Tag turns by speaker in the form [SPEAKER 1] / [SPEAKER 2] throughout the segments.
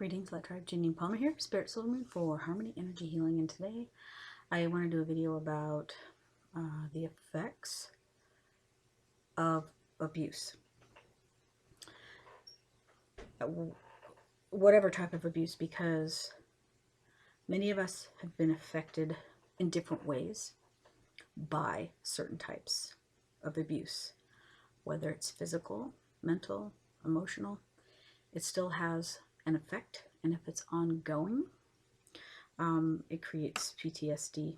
[SPEAKER 1] Greetings, Light Tribe. Janine Palmer here, Spirit Soul Moon for Harmony Energy Healing. And today I want to do a video about the effects of abuse. Whatever type of abuse, because many of us have been affected in different ways by certain types of abuse. Whether it's physical, mental, emotional, it still has an effect. And if it's ongoing, it creates PTSD.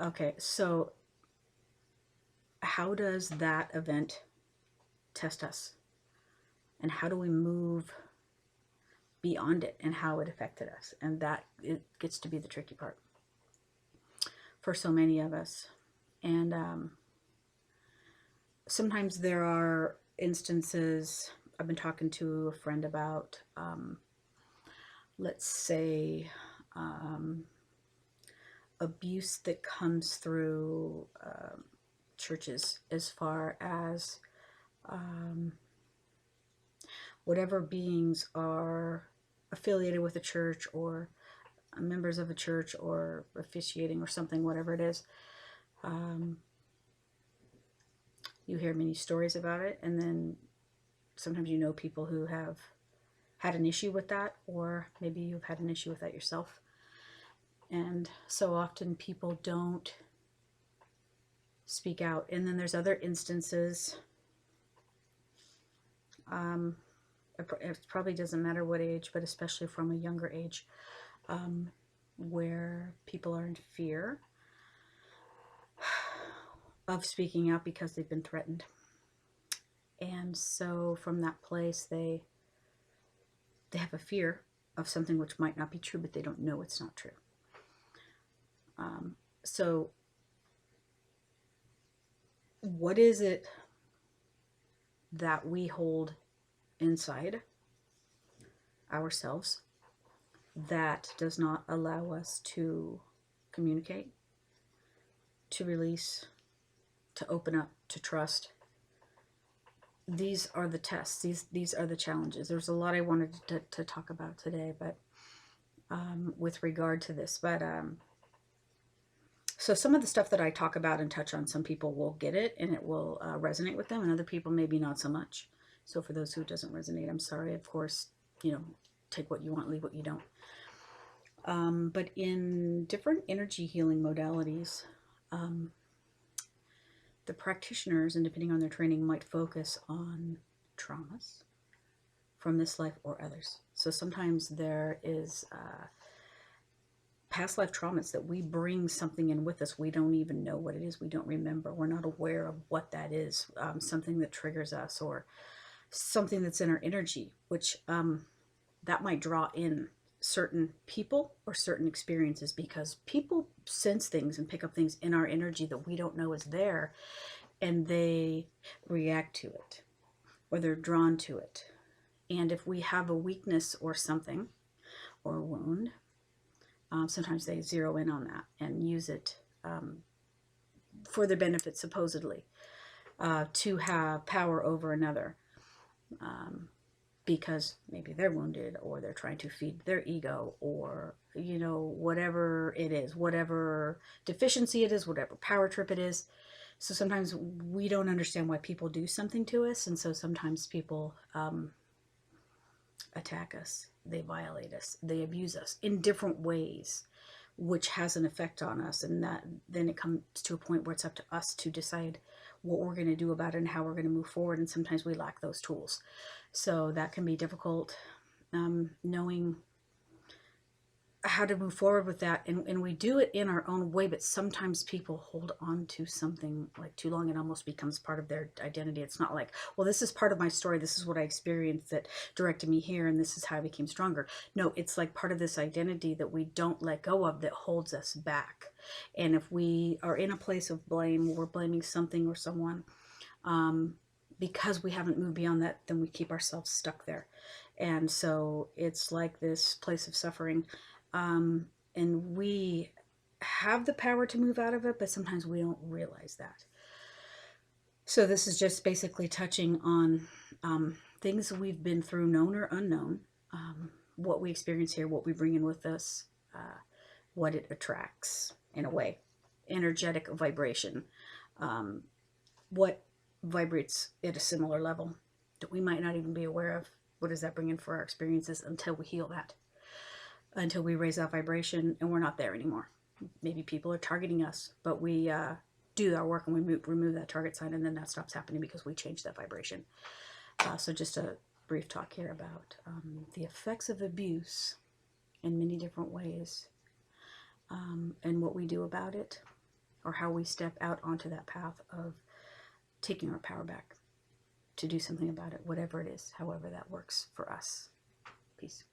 [SPEAKER 1] Okay, so how does that event test us? And how do we move beyond it and how it affected us? And that it gets to be the tricky part for so many of us. And sometimes there are instances, I've been talking to a friend about, let's say, abuse that comes through churches, as far as whatever beings are affiliated with a church or members of a church or officiating or something, whatever it is. You hear many stories about it, and then sometimes you know people who have had an issue with that, or maybe you've had an issue with that yourself. And so often people don't speak out. And then there's other instances, it probably doesn't matter what age, but especially from a younger age, where people are in fear of speaking out because they've been threatened. And so from that place, they have a fear of something which might not be true, but they don't know it's not true. So what is it that we hold inside ourselves that does not allow us to communicate, to release, to open up, to trust? These are the tests. These are the challenges. There's a lot I wanted to talk about today, but with regard to this. But so some of the stuff that I talk about and touch on, some people will get it and it will resonate with them, and other people maybe not so much. So for those who it doesn't resonate, I'm sorry. Of course, take what you want, leave what you don't. But in different energy healing modalities, the practitioners, and depending on their training, might focus on traumas from this life or others. So sometimes there is past life traumas that we bring something in with us. We don't even know what it is. We don't remember. We're not aware of what that is. Something that triggers us, or something that's in our energy, which that might draw in certain people or certain experiences, because people sense things and pick up things in our energy that we don't know is there, and they react to it, or they're drawn to it. And if we have a weakness or something, or a wound, sometimes they zero in on that and use it for their benefit, supposedly, to have power over another, because maybe they're wounded, or they're trying to feed their ego, or whatever it is, whatever deficiency it is, whatever power trip it is. So sometimes we don't understand why people do something to us, and so sometimes people attack us, they violate us, they abuse us in different ways, which has an effect on us. And that then it comes to a point where it's up to us to decide what we're going to do about it and how we're going to move forward. And sometimes we lack those tools, so that can be difficult, knowing how to move forward with that. And we do it in our own way, but sometimes people hold on to something like too long. It almost becomes part of their identity. It's not like, well, this is part of my story, this is what I experienced that directed me here, and this is how I became stronger. No, it's like part of this identity that we don't let go of, that holds us back. And if we are in a place of blame, we're blaming something or someone, because we haven't moved beyond that, then we keep ourselves stuck there. And so it's like this place of suffering. And we have the power to move out of it, but sometimes we don't realize that. So this is just basically touching on things we've been through, known or unknown, what we experience here, what we bring in with us, what it attracts in a way, energetic vibration, um, what vibrates at a similar level that we might not even be aware of. What does that bring in for our experiences until we heal that, until we raise that vibration and we're not there anymore. Maybe people are targeting us, but we do our work and we remove that target sign, and then that stops happening because we change that vibration. So just a brief talk here about the effects of abuse in many different ways, and what we do about it, or how we step out onto that path of taking our power back to do something about it, whatever it is, however that works for us. Peace.